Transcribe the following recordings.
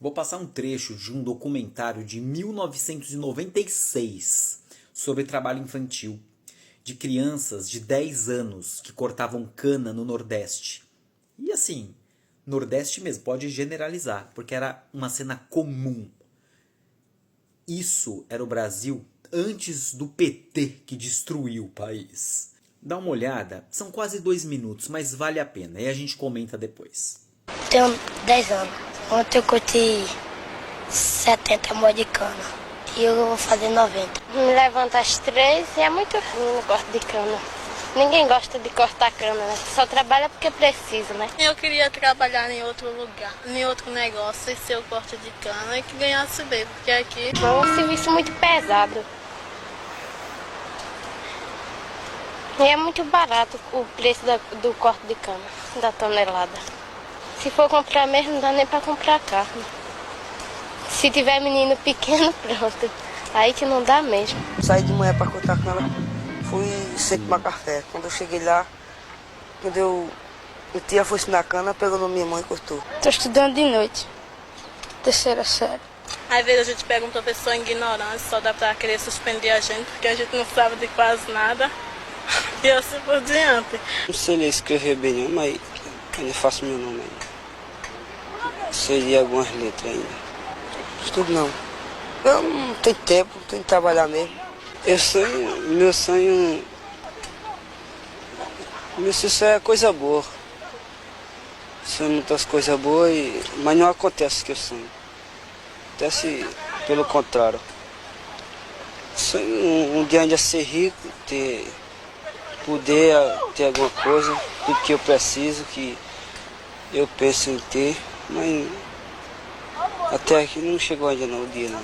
Vou passar um trecho de um documentário de 1996 sobre trabalho infantil, de crianças de 10 anos que cortavam cana no Nordeste. E assim, Nordeste mesmo, pode generalizar, porque era uma cena comum. Isso era o Brasil antes do PT que destruiu o país. Dá uma olhada, são quase 2 minutos, mas vale a pena, e a gente comenta depois. Tenho 10 anos. Ontem eu curti 70 moed de cana. E eu vou fazer 90. Me levanto às 3 e é muito ruim no corte de cana. Ninguém gosta de cortar cana, né? Só trabalha porque precisa, né? Eu queria trabalhar em outro lugar, em outro negócio, e ser o corte de cana e que ganhasse bem, porque aqui... É um serviço muito pesado. E é muito barato o preço do corte de cana, da tonelada. Se for comprar mesmo, não dá nem pra comprar carne. Se tiver menino pequeno, pronto. Aí que não dá mesmo. Saí de manhã pra cortar cana, fui sem tomar café. Quando eu cheguei lá, quando eu tinha a foice na cana, pegou na minha mão e cortou. Tô estudando de noite. Terceira série. Às vezes a gente pega um professor ignorante, só dá pra querer suspender a gente, porque a gente não sabe de quase nada. E assim por diante. Não sei ler e escrever bem não, mas ainda faço meu nome ainda. Sei ler algumas letras ainda. Estudo não. Eu não tenho tempo, tenho que trabalhar mesmo. Meu sonho é coisa boa. Sonho muitas coisas boas, mas não acontece o que eu sonho. Acontece pelo contrário. Sonho um dia ainda ser rico, poder ter alguma coisa, tudo que eu preciso, que eu penso em ter, mas até aqui não chegou ainda não, o dia não.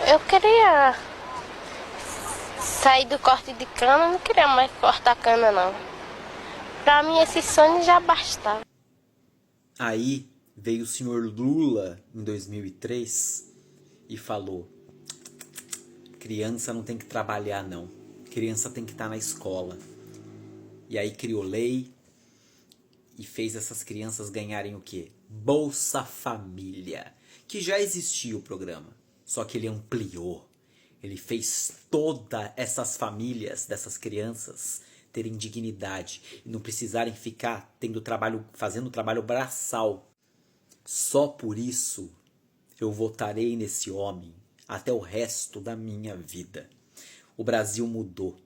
Eu queria sair do corte de cana, não queria mais cortar cana não. Pra mim esse sonho já bastava. Aí veio o senhor Lula em 2003 e falou: criança não tem que trabalhar não, criança tem que estar na escola. E aí criou lei e fez essas crianças ganharem o quê? Bolsa Família, que já existia o programa, só que ele ampliou. Ele fez todas essas famílias dessas crianças terem dignidade e não precisarem ficar fazendo trabalho braçal. Só por isso eu votarei nesse homem até o resto da minha vida. O Brasil mudou.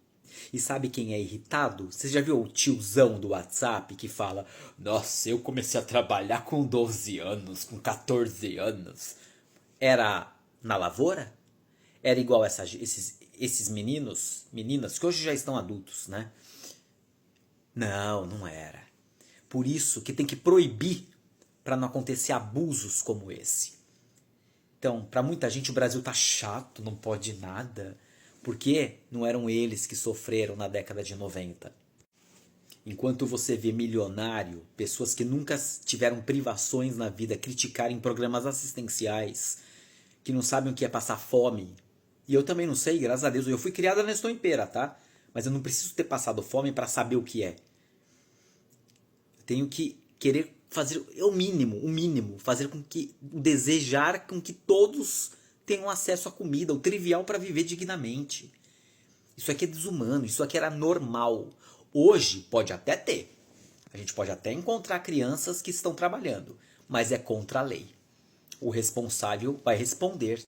E sabe quem é irritado? Você já viu o tiozão do WhatsApp que fala: nossa, eu comecei a trabalhar com 12 anos, com 14 anos. Era na lavoura? Era igual esses meninas, que hoje já estão adultos, né? Não, não era. Por isso que tem que proibir para não acontecer abusos como esse. Então, para muita gente o Brasil tá chato, não pode nada, porque não eram eles que sofreram na década de 90. Enquanto você vê milionário, pessoas que nunca tiveram privações na vida, criticarem programas assistenciais, que não sabem o que é passar fome. E eu também não sei, graças a Deus. Eu fui criada na Estou em Pera, tá? Mas eu não preciso ter passado fome para saber o que é. Eu tenho que querer fazer o mínimo, fazer com que, desejar com que todos tenham acesso à comida, o trivial para viver dignamente. Isso aqui é desumano, isso aqui era normal. Hoje pode até ter. A gente pode até encontrar crianças que estão trabalhando, mas é contra a lei. O responsável vai responder.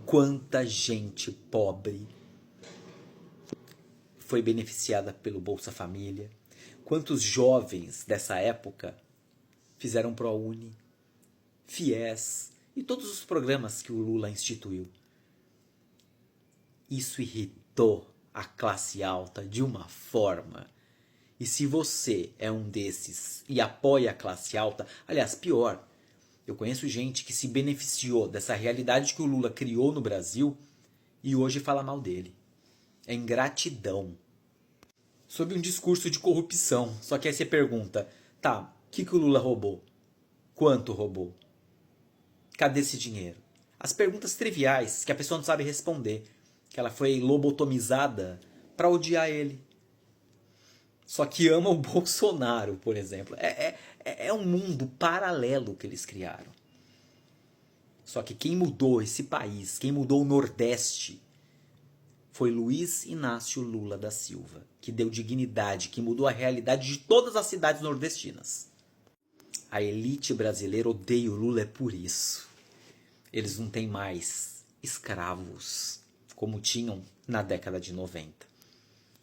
Quanta gente pobre foi beneficiada pelo Bolsa Família? Quantos jovens dessa época fizeram ProUni, FIES e todos os programas que o Lula instituiu? Isso irritou a classe alta de uma forma. E se você é um desses e apoia a classe alta, aliás, pior, eu conheço gente que se beneficiou dessa realidade que o Lula criou no Brasil e hoje fala mal dele. É ingratidão. Sob um discurso de corrupção. Só que aí você pergunta, tá, o que o Lula roubou? Quanto roubou? Cadê esse dinheiro? As perguntas triviais que a pessoa não sabe responder. Que ela foi lobotomizada para odiar ele. Só que ama o Bolsonaro, por exemplo. É um mundo paralelo que eles criaram. Só que quem mudou esse país, quem mudou o Nordeste, foi Luiz Inácio Lula da Silva, que deu dignidade, que mudou a realidade de todas as cidades nordestinas. A elite brasileira odeia o Lula por isso. Eles não têm mais escravos, como tinham na década de 90.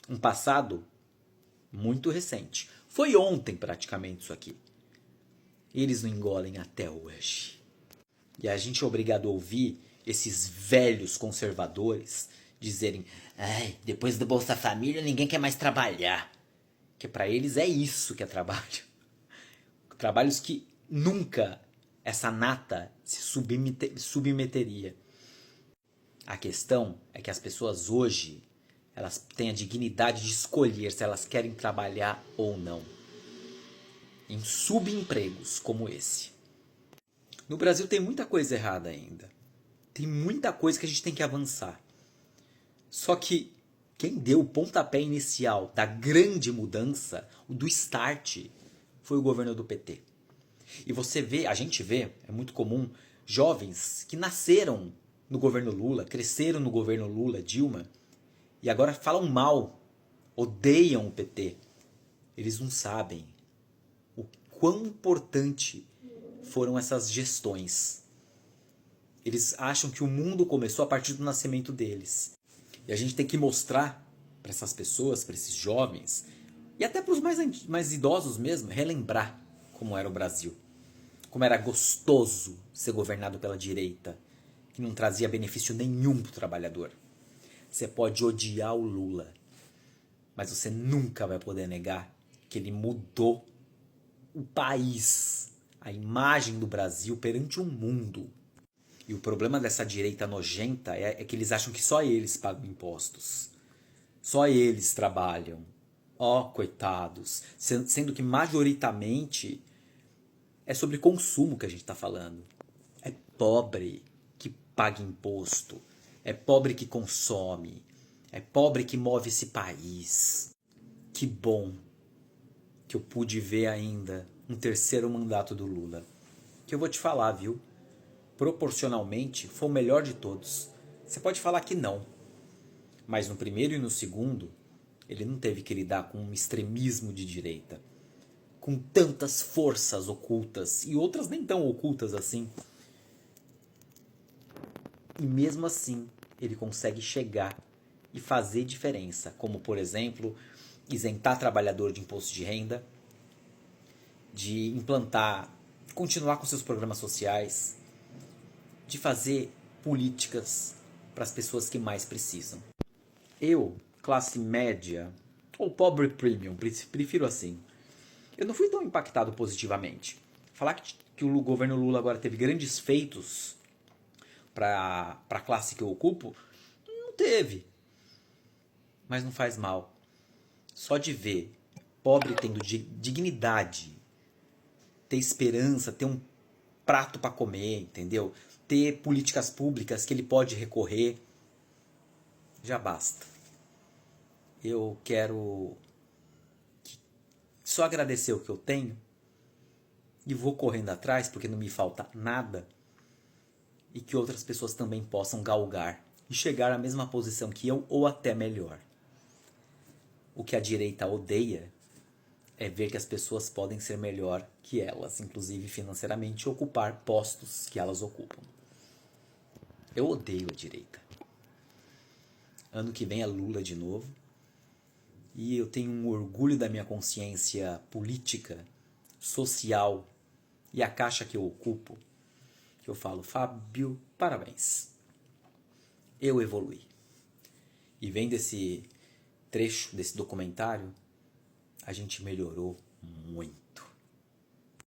Um passado muito recente. Foi ontem praticamente isso aqui. Eles não engolem até hoje. E a gente é obrigado a ouvir esses velhos conservadores dizerem: ai, depois do Bolsa Família ninguém quer mais trabalhar. Que para eles é isso que é trabalho. Trabalhos que nunca essa nata se submeteria. A questão é que as pessoas hoje, elas têm a dignidade de escolher se elas querem trabalhar ou não. Em subempregos como esse. No Brasil tem muita coisa errada ainda. Tem muita coisa que a gente tem que avançar. Só que quem deu o pontapé inicial da grande mudança, o do start, foi o governo do PT. E você vê, a gente vê, é muito comum, jovens que nasceram no governo Lula, cresceram no governo Lula, Dilma, e agora falam mal, odeiam o PT. Eles não sabem o quão importante foram essas gestões. Eles acham que o mundo começou a partir do nascimento deles. E a gente tem que mostrar para essas pessoas, para esses jovens, e até para os mais idosos mesmo, relembrar como era o Brasil. Como era gostoso ser governado pela direita, que não trazia benefício nenhum para o trabalhador. Você pode odiar o Lula, mas você nunca vai poder negar que ele mudou o país, a imagem do Brasil perante o mundo. E o problema dessa direita nojenta é que eles acham que só eles pagam impostos. Só eles trabalham. Ó, coitados. Sendo que majoritariamente é sobre consumo que a gente está falando. É pobre que paga imposto. É pobre que consome. É pobre que move esse país. Que bom que eu pude ver ainda um terceiro mandato do Lula. Que eu vou te falar, viu? Proporcionalmente, foi o melhor de todos. Você pode falar que não. Mas no primeiro e no segundo, ele não teve que lidar com um extremismo de direita. Com tantas forças ocultas, e outras nem tão ocultas assim. E mesmo assim, ele consegue chegar e fazer diferença. Como, por exemplo, isentar trabalhador de imposto de renda, de implantar, continuar com seus programas sociais, de fazer políticas para as pessoas que mais precisam. Eu, classe média, ou pobre premium, prefiro assim, eu não fui tão impactado positivamente. Falar que o governo Lula agora teve grandes feitos para a classe que eu ocupo, não teve. Mas não faz mal. Só de ver pobre tendo dignidade, ter esperança, ter um prato para comer, entendeu? Ter políticas públicas que ele pode recorrer, já basta. Eu quero só agradecer o que eu tenho e vou correndo atrás porque não me falta nada e que outras pessoas também possam galgar e chegar à mesma posição que eu ou até melhor. O que a direita odeia é ver que as pessoas podem ser melhor que elas, inclusive financeiramente, e ocupar postos que elas ocupam. Eu odeio a direita. Ano que vem é Lula de novo. E eu tenho um orgulho da minha consciência política, social e a caixa que eu ocupo. Que eu falo, Fábio, parabéns. Eu evoluí. E vendo esse trecho desse documentário, a gente melhorou muito.